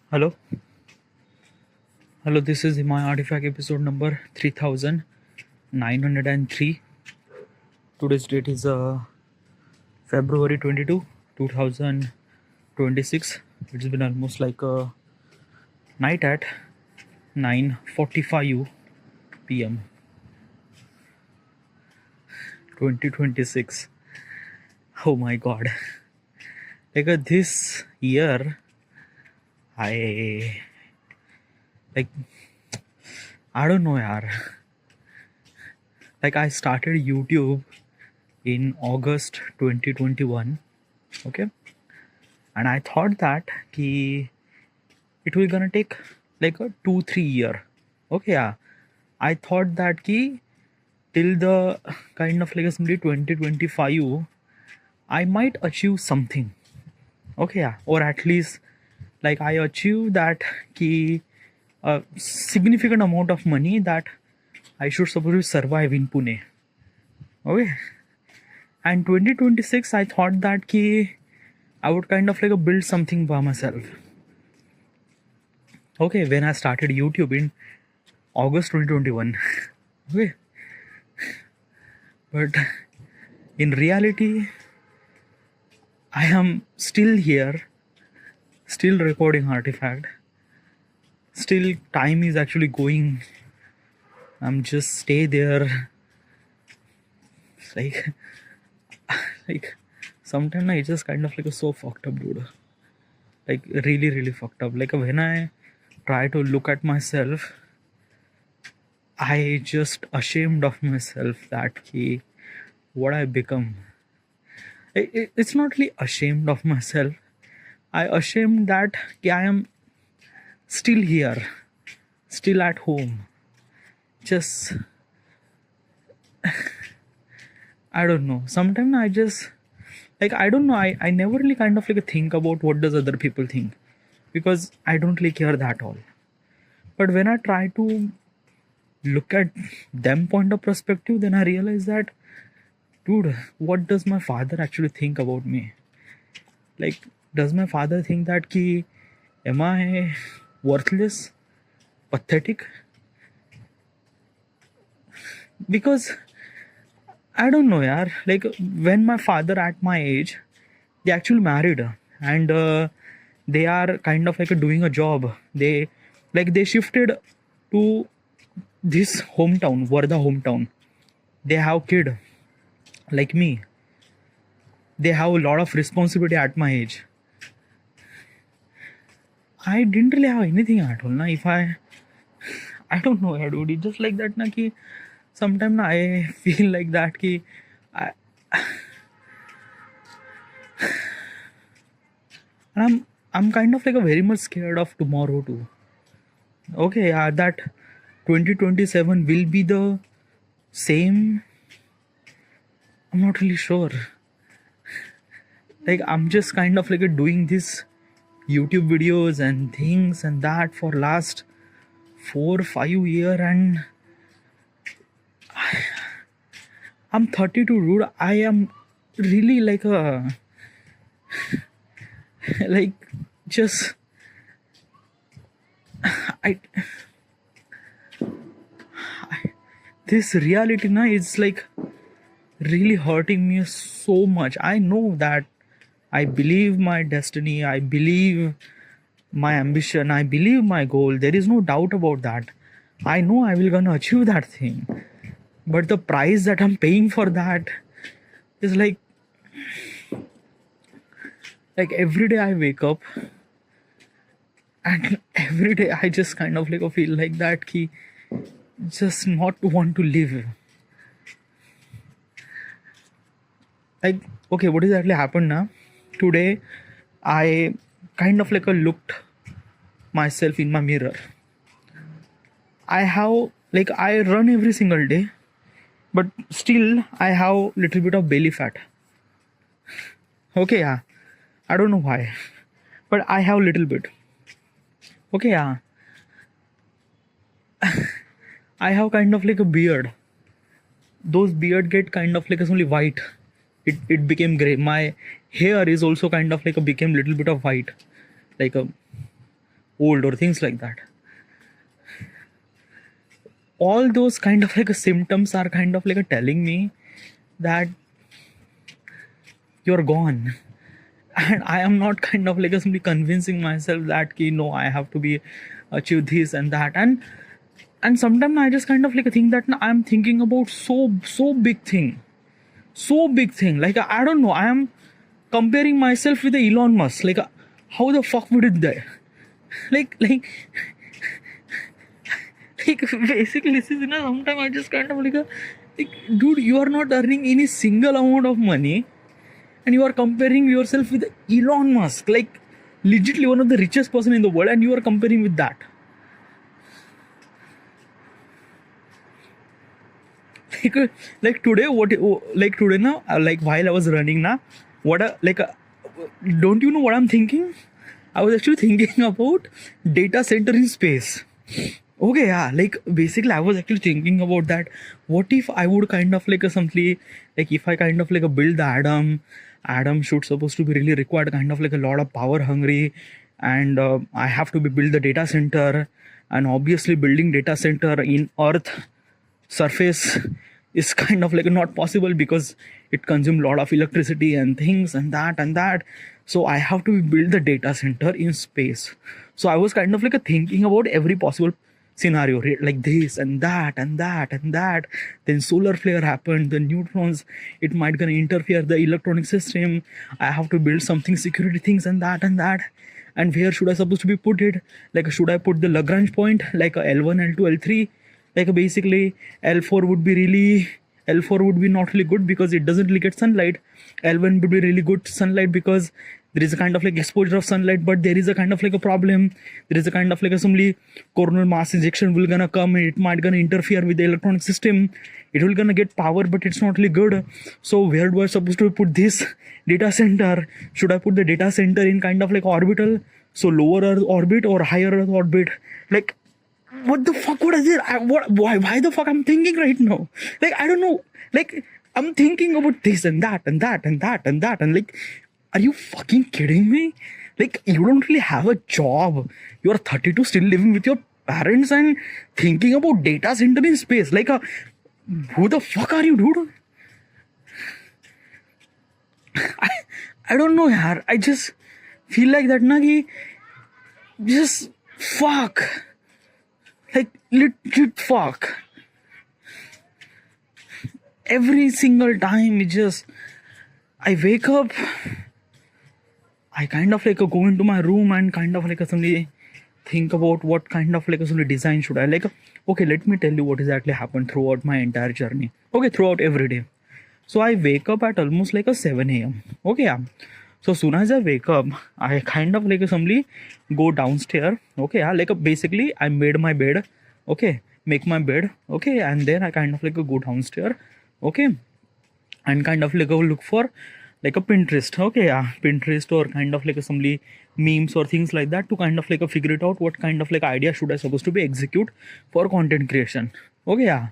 Hello, hello. This is my artifact episode number 3903. Today's date is February 22, 2026. It's been almost like a night at 9:45 p.m. 2026. Oh my God! Like this year, I like I don't know, yaar. Like I started YouTube in August 2021, okay, and I thought that ki it will gonna take like a 2-3 year, okay, yeah. I thought that ki till the kind of like assembly 2025, I might achieve something, okay, yeah, or at least like I achieve that ki a significant amount of money that I should suppose to survive in Pune, okay. And 2026, I thought that ki I would kind of like build something by myself. Okay, when I started YouTube in August 2021. Okay, but in reality, I am still here, still recording Artifact. Still, time is actually going. I'm just stay there. It's like sometimes it's just kind of like so fucked up, dude. Like really, really fucked up. Like when I try to look at myself, I just ashamed of myself that what I become. It's not really ashamed of myself. I ashamed that I am still here, still at home. Just I don't know. Sometimes I just like I don't know. I never really kind of like think about what does other people think, because I don't really care that all. But when I try to look at them point of perspective, then I realize that, dude, what does my father actually think about me? Like, does my father think that am I worthless, pathetic? Because I don't know, yaar. Like when my father at my age, they actually married, and they are kind of like doing a job. They shifted to this hometown, Varda hometown. They have kid like me. They have a lot of responsibility at my age. I didn't really have anything at all. Na, if I don't know, dude. It's just like that, na, ki sometimes I feel like that, ki I, and I'm kind of like a very much scared of tomorrow too. Okay, that 2027 will be the same. I'm not really sure. Like I'm just kind of like doing this YouTube videos and things and that for last 4-5 years, and I'm 32, dude. I am really like a like just I this reality na is like really hurting me so much. I know that I believe my destiny, I believe my ambition, I believe my goal. There is no doubt about that. I know I will gonna achieve that thing. But the price that I'm paying for that is like every day I wake up and every day I just kind of like feel like that ki just not want to live. Like, okay, what exactly happened now? Today I kind of like looked myself in my mirror. I have like I run every single day, but still I have little bit of belly fat. Okay, yeah, I don't know why, but I have little bit. Okay, yeah, I have kind of like a beard. Those beard get kind of like only white. It became gray. My hair is also kind of like became little bit of white, like a old or things like that. All those kind of like symptoms are kind of like telling me that you're gone. And I am not kind of like simply convincing myself that ki, no, I have to be achieve this and that. And sometimes I just kind of like think that I'm thinking about so big thing. So big thing. Like I don't know. I am comparing myself with the Elon Musk. Like how the fuck would it die? Like basically this is, sometimes I just kind of like dude, you are not earning any single amount of money and you are comparing yourself with Elon Musk, like legitimately one of the richest person in the world, and you are comparing with that. Like today, like today now, like while I was running now, don't you know what I'm thinking? I was actually thinking about data center in space. Okay, yeah, like basically I was actually thinking about that. What if I would kind of like something, like if I kind of like build the Adam should supposed to be really required kind of like a lot of power hungry, and I have to be build the data center, and obviously building data center in earth surface is kind of like not possible because it consumes a lot of electricity and things and that. So I have to build the data center in space. So I was kind of like thinking about every possible scenario, like this and that and that and that. Then solar flare happened, the neutrons, it might gonna interfere the electronic system. I have to build something security things and that. And where should I supposed to be put it? Like should I put the Lagrange point like a L1, L2, L3? Like basically L4 would be not really good because it doesn't really get sunlight. L1 would be really good sunlight because there is a kind of like exposure of sunlight, but there is a kind of like a problem. There is a kind of like assembly coronal mass ejection will gonna come, and it might gonna interfere with the electronic system. It will gonna get power, but it's not really good. So where do I supposed to put this data center? Should I put the data center in kind of like orbital, so lower Earth orbit or higher Earth orbit? Like what the fuck? What is it? Why the fuck I'm thinking right now? Like I don't know. Like I'm thinking about this and that and that and that and that, and like, are you fucking kidding me? Like you don't really have a job. You are 32, still living with your parents and thinking about data center in space. Like who the fuck are you, dude? I don't know, yaar. I just feel like that, na ki just fuck. Like legit fuck. Every single time I wake up, I kind of like go into my room and kind of like suddenly think about what kind of like suddenly design should I like. Okay, let me tell you what exactly happened throughout my entire journey. Okay, throughout every day. So I wake up at almost like a 7 a.m. Okay, yeah. So soon as I wake up, I kind of like suddenly go downstairs. Okay, yeah, like basically I made my bed. Okay, make my bed. Okay, and then I kind of like go downstairs. Okay, and kind of like go look for like a Pinterest. Okay, yeah, Pinterest or kind of like assembly memes or things like that to kind of like figure it out what kind of like idea should I supposed to be execute for content creation. Okay, yeah.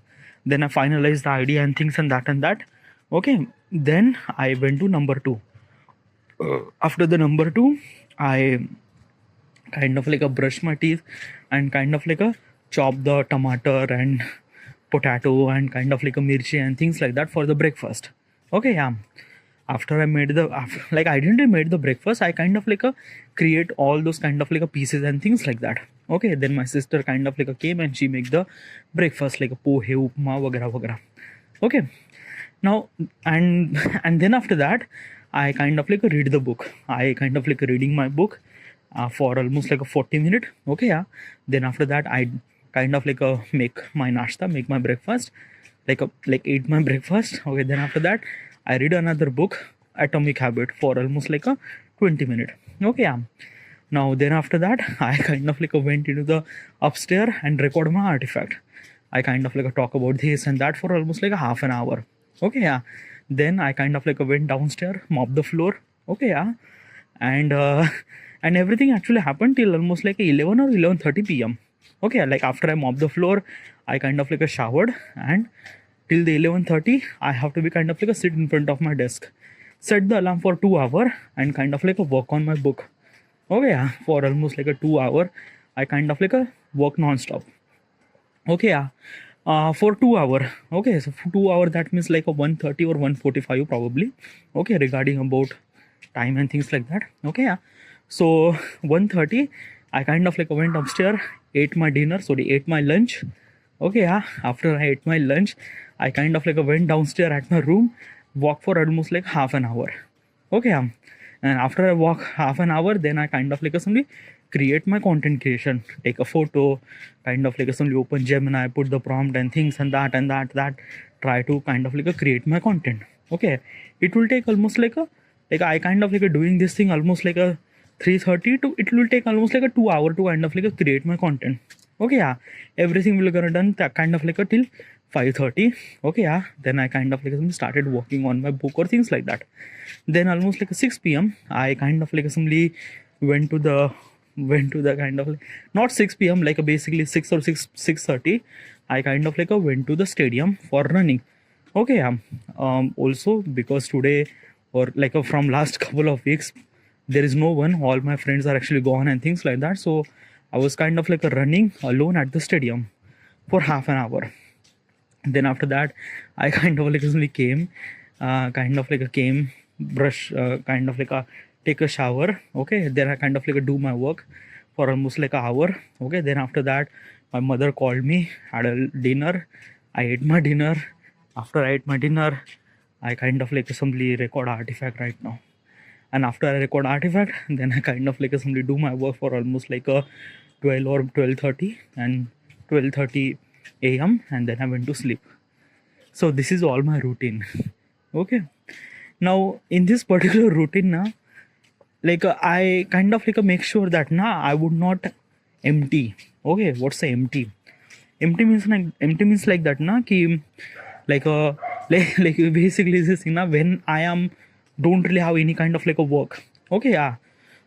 Then I finalized the idea and things and that. Okay, then I went to number 2. After the number 2, I kind of like brush my teeth and kind of like chop the tomato and potato and kind of like a mirchi and things like that for the breakfast. Okay, yeah. After I made I didn't make the breakfast, I kind of like create all those kind of like pieces and things like that. Okay, then my sister kind of like came and she make the breakfast like a pohe, upma, vagara. Okay, now and then after that, I kind of like read the book. I kind of like reading my book for almost like a 40 minute. Okay, yeah. Then after that, I kind of like make my nashta, make my breakfast, like eat my breakfast. Okay, then after that, I read another book, Atomic Habit, for almost like a 20 minute. Okay, yeah. Now then after that, I kind of like went into the upstairs and record my artifact. I kind of like talk about this and that for almost like a half an hour. Okay, yeah. Then I kind of like went downstairs, mop the floor. Okay, yeah. And and everything actually happened till almost like 11 or 11:30 p.m. Okay, like after I mopped the floor, I kind of like showered, and till the 11:30 I have to be kind of sit in front of my desk, set the alarm for 2 hours and kind of like work on my book. Okay, yeah, for almost like a 2 hour, I kind of like a work non-stop. Okay, yeah. For 2 hour. Okay, so for 2 hour that means like a 1:30 or 1:45 probably. Okay, regarding about time and things like that. Okay, yeah. So 1:30, I kind of like went upstairs, ate my dinner, sorry, ate my lunch. Okay, yeah. After I ate my lunch, I kind of like went downstairs at my room, walked for almost like half an hour. Okay, and after I walk half an hour, then I kind of like simply create my content creation, take a photo, kind of like simply open Gemini, put the prompt and things and that, try to kind of like create my content. Okay, it will take almost like I kind of like doing this thing almost like a 3:30 to it will take almost like a 2 hour to kind of like create my content. Okay, yeah, everything will gonna done that kind of like a till 5:30. Okay, yeah, then I kind of like started working on my book or things like that. Then almost like 6 p.m. I kind of like simply went to the kind of not 6 p.m. like basically 6 or 6:30. I kind of like went to the stadium for running. Okay, also because today or like from last couple of weeks there is no one, all my friends are actually gone and things like that, so I was kind of like running alone at the stadium for half an hour. Then after that I kind of like suddenly came, kind of like a came brush, kind of like a take a shower. Okay, then I kind of like do my work for almost like an hour. Okay, then after that my mother called me, had a dinner, I ate my dinner. After I ate my dinner, I kind of like simply record artifact right now. And after I record artifact, then I kind of like simply do my work for almost like a 12 or 12:30 and 12:30 a.m. and then I went to sleep. So this is all my routine. Okay, now in this particular routine now, like I kind of like make sure that now I would not empty. Okay, what's the empty? Empty means like that na ki like like basically this thing na, when I am don't really have any kind of like a work. Okay, yeah,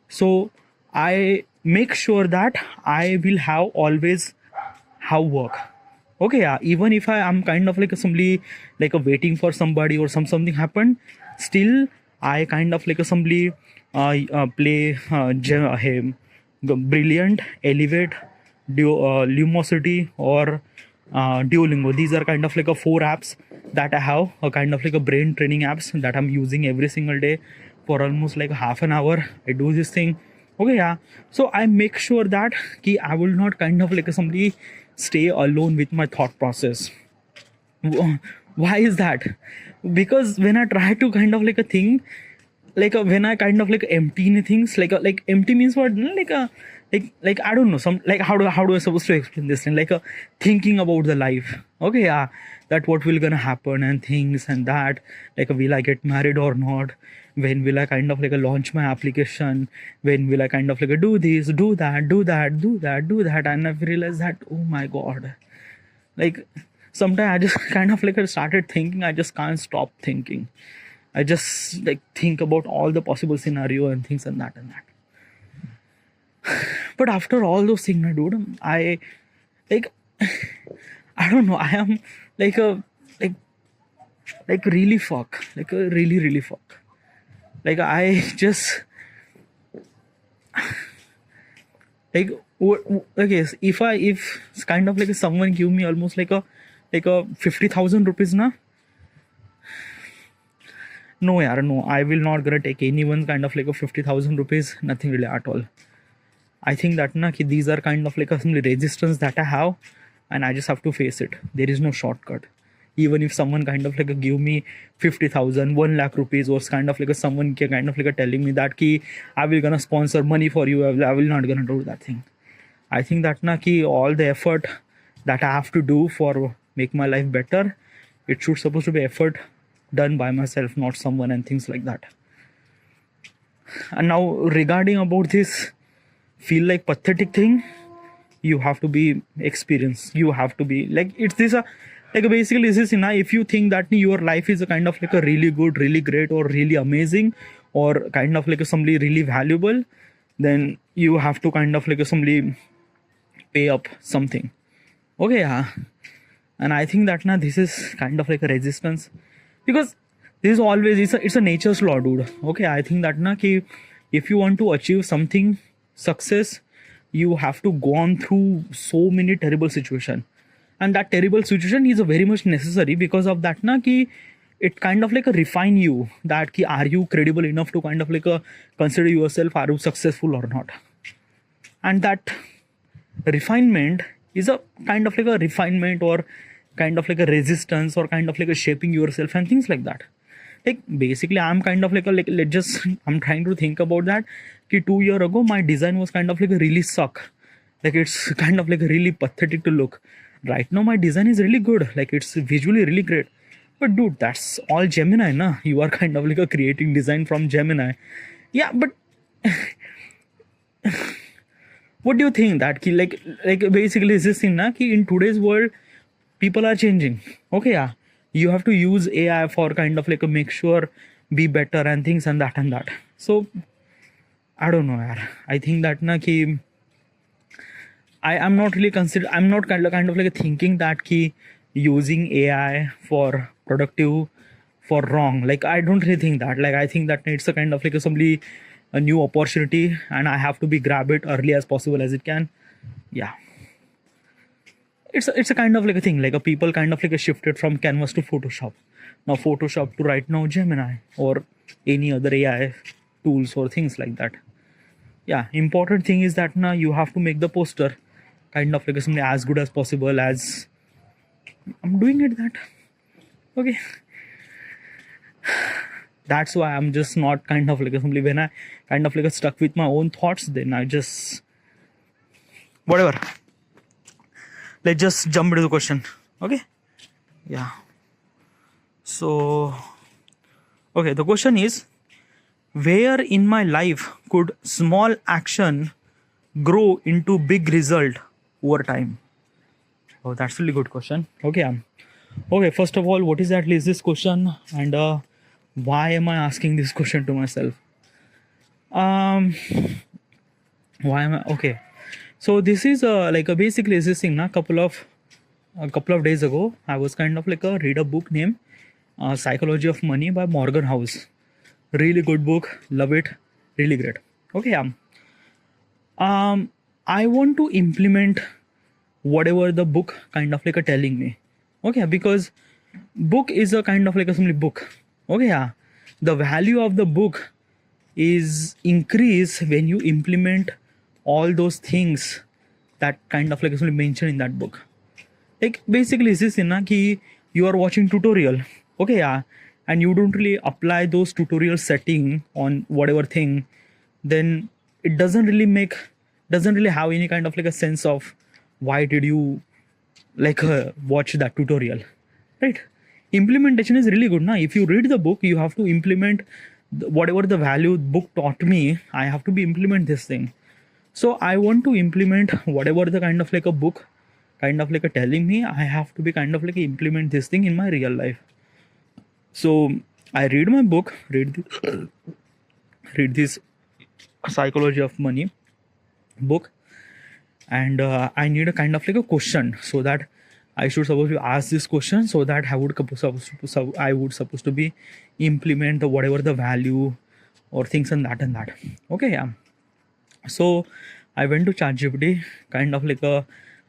so I make sure that I will have always have work. Okay, yeah, even if I am kind of like simply like waiting for somebody or something happened, still I kind of like simply play brilliant, elevate, lumosity or Duolingo. These are kind of like a 4 apps that I have, a kind of like a brain training apps that I'm using every single day for almost like half an hour. I do this thing. Okay, yeah, so I make sure that ki I will not kind of like simply stay alone with my thought process. Why is that? Because when I try to kind of like a thing, like when I kind of like empty in things, like empty means what, no? Like a like I don't know, some like how do I supposed to explain this thing, like thinking about the life. Okay, yeah, that what will gonna happen and things and that, like will I get married or not, when will I kind of like launch my application, when will I kind of like do this, do that, do that, and I've realized that, oh my god, like sometimes I just kind of like started thinking, I just can't stop thinking. I just like think about all the possible scenario and things and that and that. But after all those things, dude, I like I don't know. I am like a like really fuck, like a really fuck. Like I just like okay. If it's kind of like someone give me almost like a 50,000 rupees na. No, yaar, no. I will not gonna take anyone kind of like a 50,000 rupees. Nothing really at all. I think that na ki these are kind of like a some resistance that I have, and I just have to face it. There is no shortcut. Even if someone kind of like give me 50,000, 1 lakh rupees, or kind of like someone kind of like telling me that ki I will gonna sponsor money for you, I will not gonna do that thing. I think that na ki all the effort that I have to do for make my life better, it should supposed to be effort done by myself, not someone and things like that. And now regarding about this feel like pathetic thing, you have to be experienced, you have to be like, it's this like basically this is if you think that your life is a kind of like a really good, really great, or really amazing, or kind of like somebody really valuable, then you have to kind of like somebody pay up something. Okay, yeah, and I think that now this is kind of like a resistance, because this is always it's a nature's law, dude. Okay, I think that na ki if you want to achieve something, success, you have to go on through so many terrible situation, and that terrible situation is a very much necessary. Because of that na ki it kind of like a refine you, that ki are you credible enough to kind of like a consider yourself, are you successful or not. And that refinement is a kind of like a refinement, or kind of like a resistance, or kind of like a shaping yourself and things like that. Like basically I'm kind of like a, like, let's just I'm trying to think about that ki 2 years ago my design was kind of like a really suck, like it's kind of like a really pathetic to look. Right now my design is really good, like it's visually really great. But dude, that's all Gemini na, you are kind of like a creating design from Gemini. Yeah, but what do you think that ki like basically is this thing na ki in today's world people are changing. Okay, yeah, you have to use AI for kind of like a make sure be better and things and that and that. So I don't know, yaar. I think that na ki I am not really I'm not kind of like thinking that ki using AI for productive for wrong. Like I don't really think that. Like I think that it's a kind of like a new opportunity, and I have to be grab it early as possible as it can. Yeah. It's a kind of like a thing, like a people kind of like a shifted from Canvas to Photoshop. Now Photoshop to right now Gemini or any other AI tools or things like that. Yeah, important thing is that now you have to make the poster kind of like something as good as possible as I'm doing it that. Okay. That's why I'm just not kind of like simply when I kind of like stuck with my own thoughts, then I just whatever. Let's just jump into the question. Okay. Yeah. So okay, the question is, where in my life could small action grow into big result over time? Oh, that's a really good question. Okay. Okay, first of all, what exactly is this question, and why am I asking this question to myself? Why am I okay? So this is like a basically is this thing na, a couple of days ago I was kind of like read a book named Psychology of Money by Morgan House. Really good book, love it, really great. Okay, I want to implement whatever the book kind of like telling me. Okay, because book is a kind of like a simply book. Okay, yeah, the value of the book is increase when you implement all those things that kind of like simply mentioned in that book. Like basically is this na ki you are watching tutorial. Okay, yeah, and you don't really apply those tutorial setting on whatever thing, then it doesn't really have any kind of like a sense of why did you like watch that tutorial, right? Implementation is really good. Now if you read the book, you have to implement whatever the value book taught me. I have to be implement this thing. So I want to implement whatever the kind of like a book kind of like a telling me. I have to be kind of like implement this thing in my real life. So I read my book, read this Psychology of Money book, and I need a kind of like a question, so that I should supposed to ask this question, so that I would supposed to be implement the whatever the value or things and that. Okay, yeah. So I went to ChatGPT, kind of like a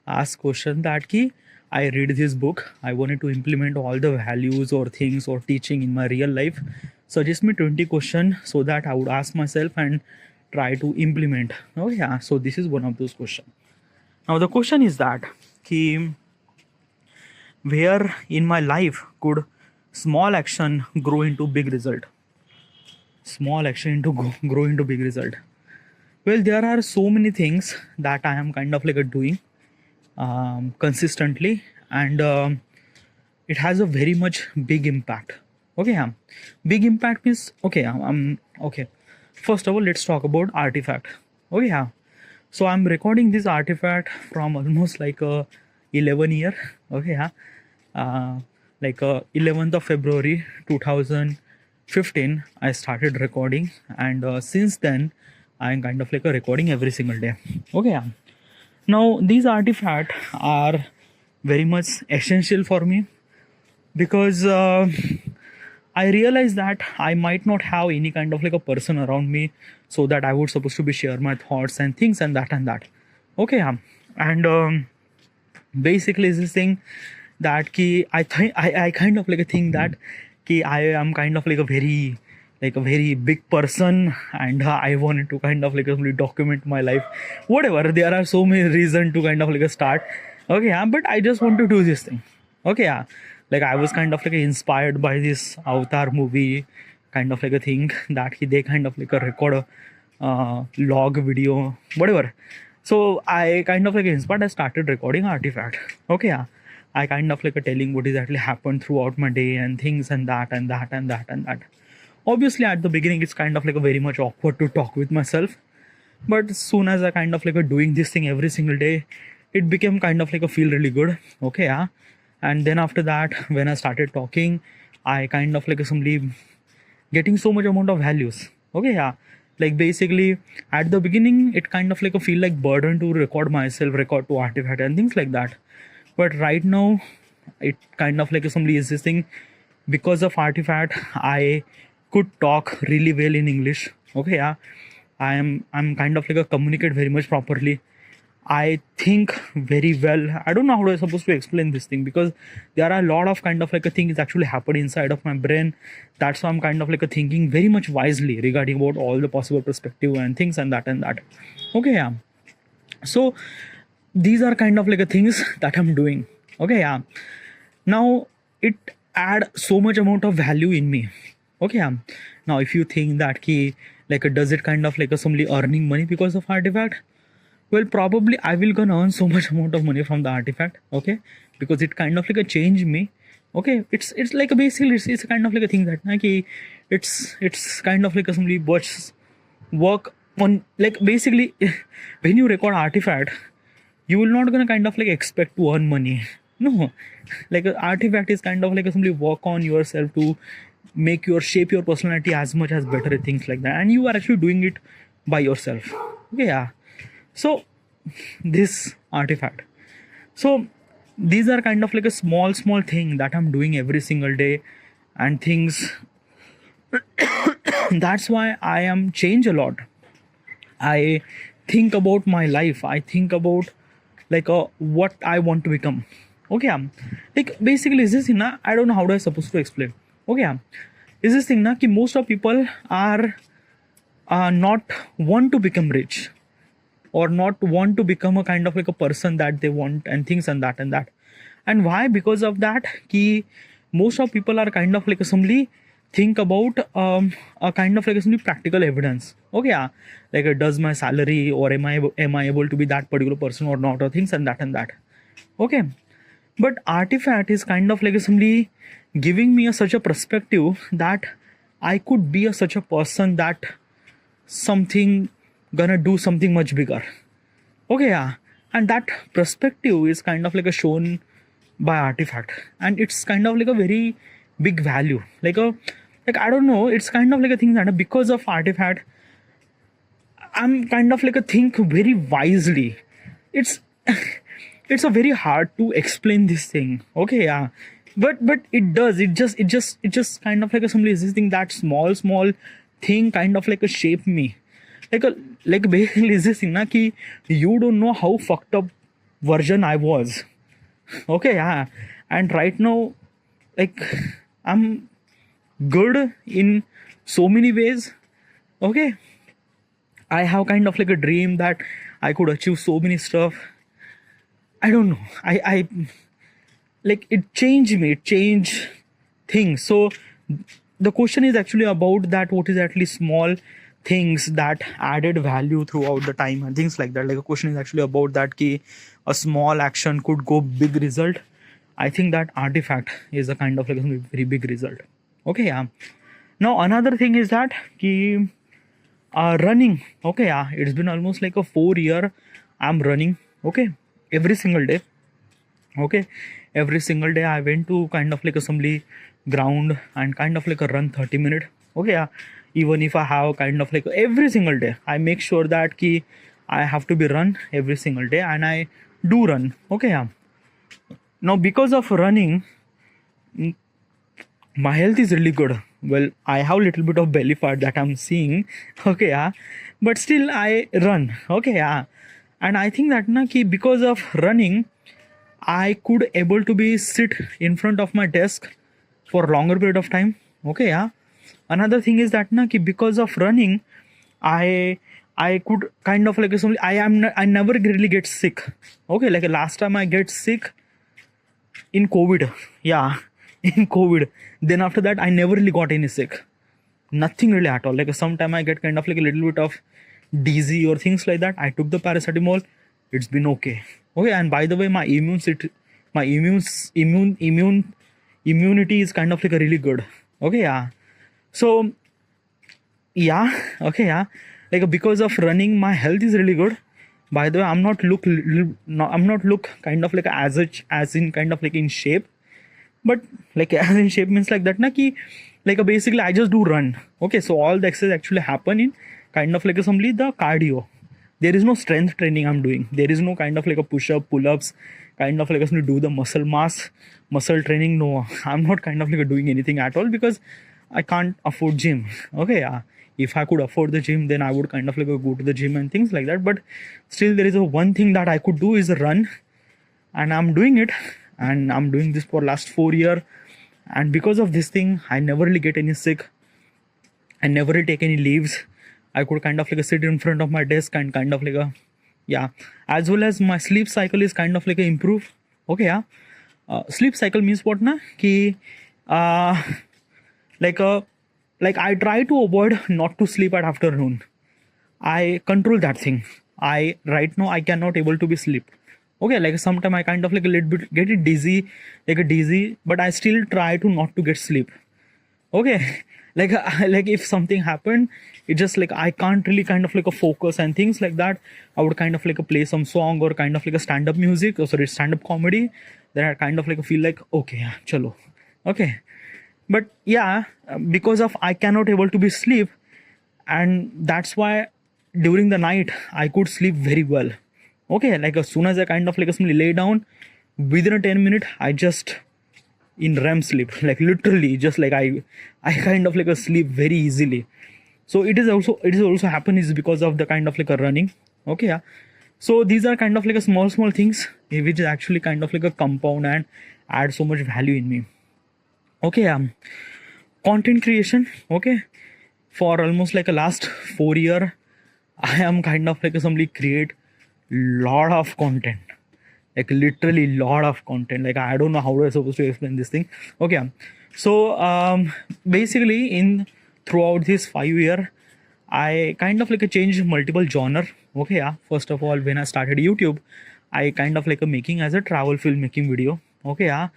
ask question that ki I read this book, I wanted to implement all the values or things or teaching in my real life. Suggest me 20 questions so that I would ask myself and try to implement. Oh yeah, so this is one of those questions. Now the question is that ki where in my life could small action grow into big result? Small action grow into big result. Well, there are so many things that I am kind of like doing consistently, and it has a very much big impact. Okay, big impact means okay. Okay. First of all, let's talk about artifact. Okay, yeah. So I'm recording this artifact from almost like 11 year. Okay, yeah. Like 11th of February 2015, I started recording, and since then, I'm kind of like a recording every single day. Okay, yeah. Now these artifacts are very much essential for me because I realized that I might not have any kind of like a person around me, so that I would supposed to be share my thoughts and things and that and that. Okay, and basically is this thing that ki I think I kind of like a thing that ki I am kind of like a very big person, and I wanted to kind of like really document my life. Whatever, there are so many reasons to kind of like a start. Okay, but I just want to do this thing. Okay, like I was kind of like inspired by this Avatar movie, kind of like a thing that they kind of like a record a log video, whatever. So I kind of like inspired. I started recording Artifact. Okay, I kind of like a telling what exactly happened throughout my day and things and that and that and that and that. Obviously, at the beginning, it's kind of like a very much awkward to talk with myself. But as soon as I kind of like a doing this thing every single day, it became kind of like a feel really good. Okay, and then after that, when I started talking, I kind of like simply getting so much amount of values. Okay, like basically at the beginning it kind of like a feel like burden to record myself, record to Artifact and things like that. But right now it kind of like simply is this thing, because of Artifact I could talk really well in English. Okay, I'm kind of like a communicate very much properly. I think very well. I don't know how I'm supposed to explain this thing, because there are a lot of kind of like a thing is actually happening inside of my brain. That's why I'm kind of like a thinking very much wisely regarding about all the possible perspective and things and that and that. Okay, so these are kind of like a things that I'm doing. Okay, now it add so much amount of value in me. Okay, now if you think that key like does it kind of like a somebody earning money because of Artifact, well, probably I will gonna earn so much amount of money from the Artifact. Okay, because it kind of like a change me. Okay, it's like a basically it's a kind of like a thing that like it's kind of like a somebody work on, like basically when you record Artifact, you will not gonna kind of like expect to earn money. No, like Artifact is kind of like a simply work on yourself to make your shape your personality as much as better things like that, and you are actually doing it by yourself. Okay, so this Artifact, so these are kind of like a small thing that I'm doing every single day and things. That's why I am change a lot. I think about my life, I think about like what I want to become. Okay, like basically is this thing na, I don't know how do I supposed to explain. Okay, is this thing na ki most of people are not want to become rich, or not want to become a kind of like a person that they want and things and that and that. And why? Because of that ki most of people are kind of like assembly think about a kind of like assembly practical evidence. Okay, like does my salary, or am I able to be that particular person or not, or things and that and that. Okay, but Artifact is kind of like assembly giving me such a perspective that I could be such a person that something gonna do something much bigger. Okay, and that perspective is kind of like a shown by Artifact, and it's kind of like a very big value, like I don't know, it's kind of like a thing that because of Artifact I'm kind of like a think very wisely. It's it's a very hard to explain this thing. Okay, but it just kind of like a somebody is this thing that small thing kind of like a shape me, like basically is this thing na ki you don't know how fucked up version I was. Okay, and right now like I'm good in so many ways. Okay, I have kind of like a dream that I could achieve so many stuff. I don't know, I like it changed things. So the question is actually about that what is actually small things that added value throughout the time and things like that. Like a question is actually about that ki a small action could go big result. I think that Artifact is a kind of like a very big result. Okay, now another thing is that ki running. Okay, it's been almost like a 4 year I'm running. Okay, every single day. Okay, every single day I went to kind of like assembly ground and kind of like a run 30 minutes. Okay, even if I have kind of like every single day I make sure that ki I have to be run every single day, and I do run. Okay, now because of running my health is really good. well, I have a little bit of belly fat that I'm seeing. Okay, yeah, but still I run. Okay, yeah, and I think that na ki because of running, I could able to be sit in front of my desk for a longer period of time. Okay, yeah. Another thing is that na ki because of running, I I could kind of like I never really get sick. Okay, like last time I get sick in COVID. Yeah, in COVID. Then after that, I never really got any sick. Nothing really at all. Like sometime I get kind of like a little bit of dizzy or things like that. I took the paracetamol. It's been okay. Okay, and by the way, my immunity is kind of like a really good. Okay, yeah. So yeah, okay, yeah. Like because of running, my health is really good. By the way, I'm not look kind of like as in kind of like in shape, but like as in shape means like that na ki like basically I just do run. Okay, so all the exercise actually happen in kind of like simply the cardio. There is no strength training I'm doing. There is no kind of like a push up, pull ups, kind of like simply do the muscle training. No, I'm not kind of like doing anything at all because I can't afford gym. Okay, yeah. If I could afford the gym, then I would kind of like go to the gym and things like that. But still, there is a one thing that I could do is run, and I'm doing it, and I'm doing this for last 4 years. And because of this thing, I never really get any sick. I never really take any leaves. I could kind of like sit in front of my desk and kind of like yeah. As well as my sleep cycle is kind of like a improve. Okay, yeah. Sleep cycle means what na ki uh like I try to avoid not to sleep at afternoon. I control that thing. I right now I cannot able to be sleep. Okay, like sometime I kind of like a little bit get it dizzy, like a dizzy, but I still try to not to get sleep. Okay, like like if something happened, it just like I can't really kind of like a focus and things like that. I would kind of like a play some song or kind of like a stand-up music or sorry stand-up comedy. Then I kind of like feel like okay, yeah, chalo, okay. But yeah, because of I cannot able to be sleep, and that's why during the night I could sleep very well. Okay, like as soon as I kind of like simply lay down, within a 10 minute I just in REM sleep, like literally just like I kind of like a sleep very easily. So it is also happen is because of the kind of like a running. Okay, yeah. So these are kind of like a small things which is actually kind of like a compound and add so much value in me. Okay, content creation. Okay, for almost like a last 4 year, I am kind of like somebody create lot of content, like literally lot of content. Like I don't know how I'm supposed to explain this thing. Okay, so basically in throughout this 5 year, I kind of like a changed multiple genre. Okay, yeah. First of all, when I started YouTube, I kind of like a making as a travel filmmaking video. Okay, yeah.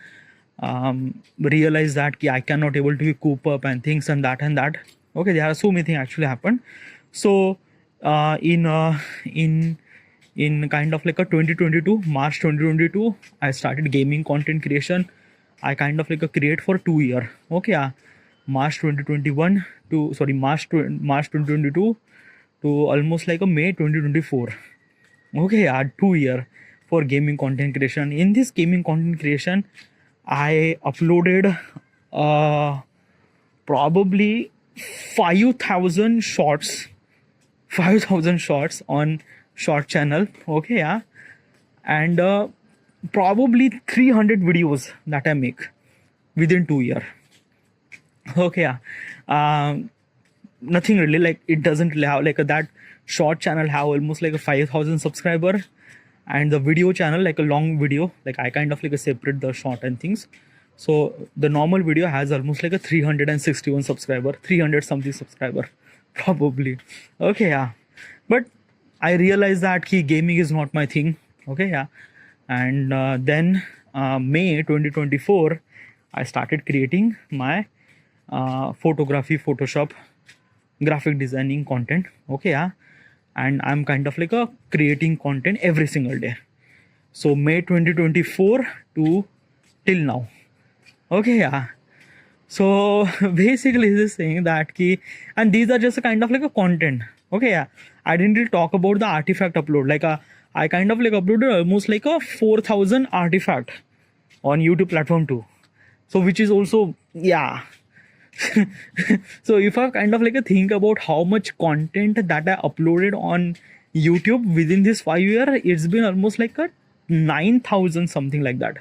Realize that I cannot able to coop up and things and that and that. Okay, there are so many things actually happened. So in kind of like a 2022 March 2022, I started gaming content creation. I kind of like a create for 2 year. Okay, yeah. March 2021 to sorry March 2022 to almost like a May 2024. Okay, yeah, 2 year for gaming content creation. In this gaming content creation, I uploaded probably 5,000 shorts, 5,000 shorts on short channel. Okay, yeah, and probably 300 videos that I make within 2 year. Okay, yeah. Nothing really like it doesn't really have like that short channel have almost like a 5,000 subscriber, and the video channel like a long video, like I kind of like a separate the short and things. So the normal video has almost like a 361 subscriber, 300 something subscriber probably. Okay, yeah. But I realized that key gaming is not my thing. Okay, yeah. And then May 2024, I started creating my photography, Photoshop, graphic designing content. Okay, yeah. And I'm kind of like a creating content every single day. So May 2024 to till now. Okay, yeah. So basically this saying that key, and these are just a kind of like a content. Okay, yeah. I didn't really talk about the artifact upload. Like I kind of like uploaded almost like a 4,000 artifact on YouTube platform too. So which is also, yeah. So if I kind of like a think about how much content that I uploaded on YouTube within this 5 year, it's been almost like a 9,000 something like that,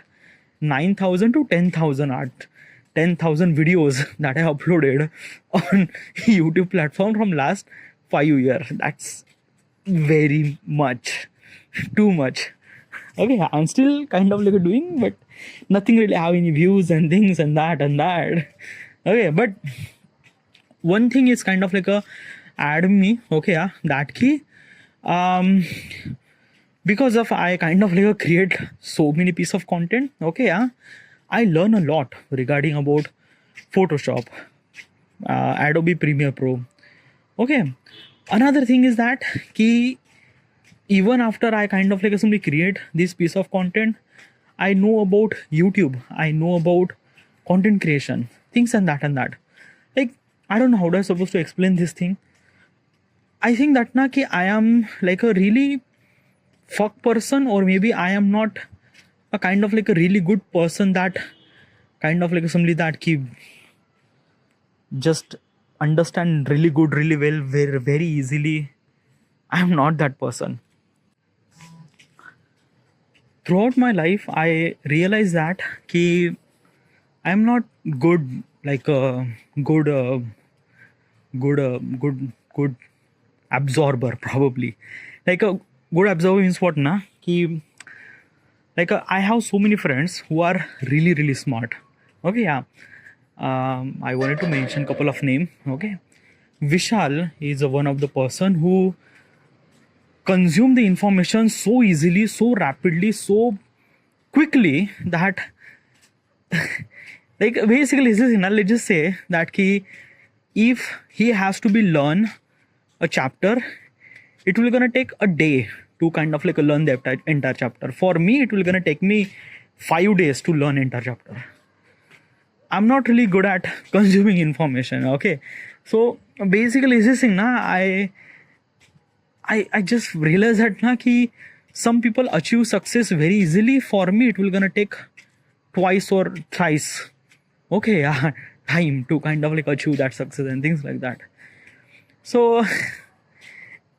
9,000 to 10,000 art, 10,000 videos that I uploaded on YouTube platform from last 5 year. That's very much, too much. Okay, I'm still kind of like doing, but nothing really have any views and things and that and that. Okay, but one thing is kind of like a add me. Okay, yeah, that key. Um, because of I kind of like create so many piece of content. Okay, yeah, I learn a lot regarding about Photoshop, Adobe Premiere Pro. Okay, another thing is that key, even after I kind of like simply create this piece of content, I know about YouTube, I know about content creation, things and that and that. Like, I don't know how do I supposed to explain this thing. I think that na ki I am like a really fuck person, or maybe I am not a kind of like a really good person that kind of like somebody that ki just understand really good, really well, very, very easily. I am not that person. Throughout my life, I realized that ki I'm not good, like a good, good absorber probably. Like a good absorber means what na? Ki like I have so many friends who are really really smart. Okay, yeah. I wanted to mention couple of name. Okay, Vishal is one of the person who consume the information so easily, so rapidly, so quickly that like basically this is, let's just say that if he has to be learn a chapter, it will gonna take a day to kind of like learn the entire chapter. For me, it will gonna take me 5 days to learn entire chapter. I'm not really good at consuming information. Okay, so basically this thing na, I just realized that na ki some people achieve success very easily. For me, it will gonna take twice or thrice. Okay, yeah, time to kind of like achieve that success and things like that. So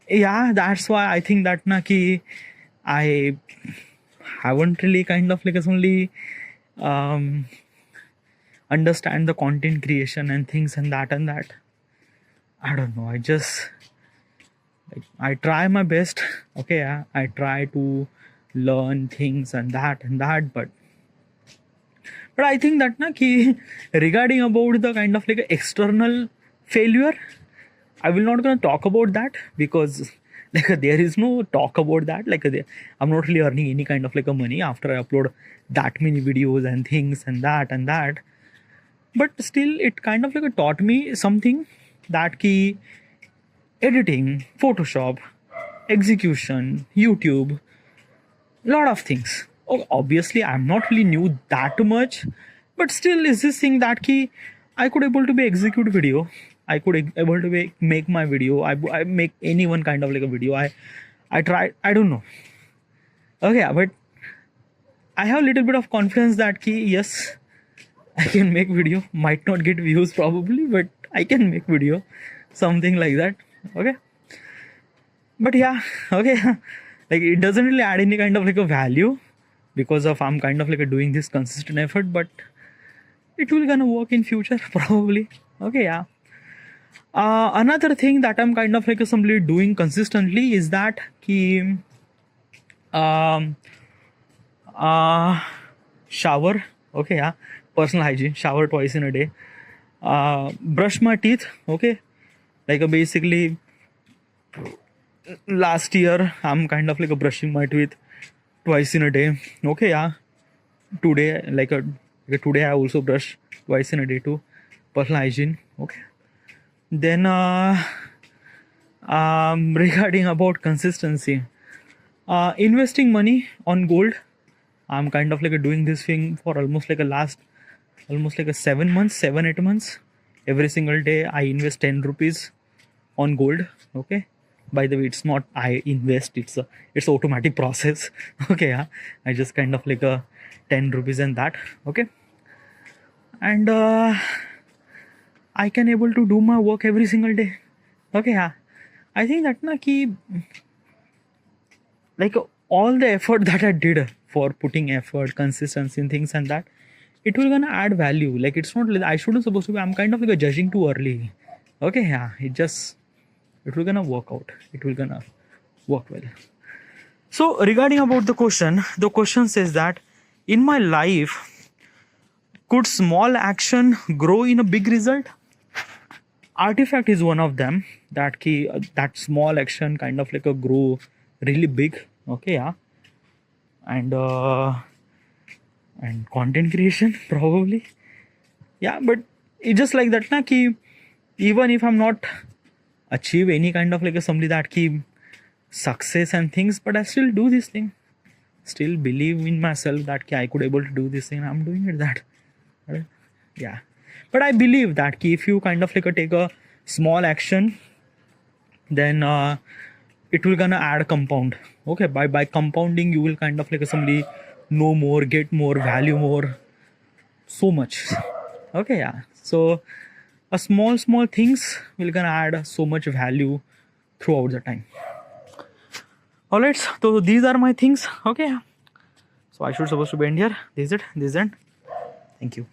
yeah, that's why I think that na ki I haven't really kind of like only understand the content creation and things and that and that. I don't know. I just like, I try my best. Okay, yeah, I try to learn things and that, but I think that na ki regarding about the kind of like external failure, I will not gonna talk about that because like there is no talk about that. Like I'm not really earning any kind of like a money after I upload that many videos and things and that and that. But still, it kind of like taught me something that key editing, Photoshop, execution, YouTube, lot of things. Oh, obviously, I'm not really new that much, but still, is this thing that key I could able to be execute video. I could able to make my video. I make anyone kind of like a video. I try. I don't know. Okay, but I have a little bit of confidence that key yes, I can make video. Might not get views probably, but I can make video, something like that. Okay, but yeah, okay, like it doesn't really add any kind of like a value because of I'm kind of like doing this consistent effort, but it will gonna work in future probably. Okay, yeah. Another thing that I'm kind of like simply doing consistently is that ki, um, shower. Okay, yeah, personal hygiene, shower twice in a day, brush my teeth. Okay, like basically last year I'm kind of like brushing my teeth twice in a day. Okay, yeah, today like today I also brush twice in a day too, personal hygiene. Okay, then regarding about consistency, investing money on gold. I'm kind of like doing this thing for almost like a last almost like a 7 months, 7 8 months. Every single day I invest 10 rupees on gold. Okay, by the way, it's not I invest, it's automatic process. Okay, yeah, I just kind of like a 10 rupees and that. Okay, and I can able to do my work every single day. Okay, yeah. I think that na ki like all the effort that I did for putting effort, consistency in things and that, it will gonna add value. Like it's not like I shouldn't supposed to be. I'm kind of like a judging too early. Okay, yeah. It will gonna work out. It will gonna work well. So regarding about the question says that in my life, could small action grow in a big result? Artifact is one of them. That small action kind of like a grow really big. Okay, yeah. And content creation probably, yeah. But it's just like that na ki even if I'm not achieve any kind of like a somebody that ki success and things, but I still do this thing, still believe in myself that ki I could able to do this thing, I'm doing it that. Yeah, but I believe that ki if you kind of like a take a small action, then it will gonna add compound. Okay, by compounding you will kind of like somebody know more, get more value, more, so much. Okay, yeah. So a small things will gonna add so much value throughout the time. All right, so these are my things. Okay, so I should supposed to be end here. This is it. Thank you.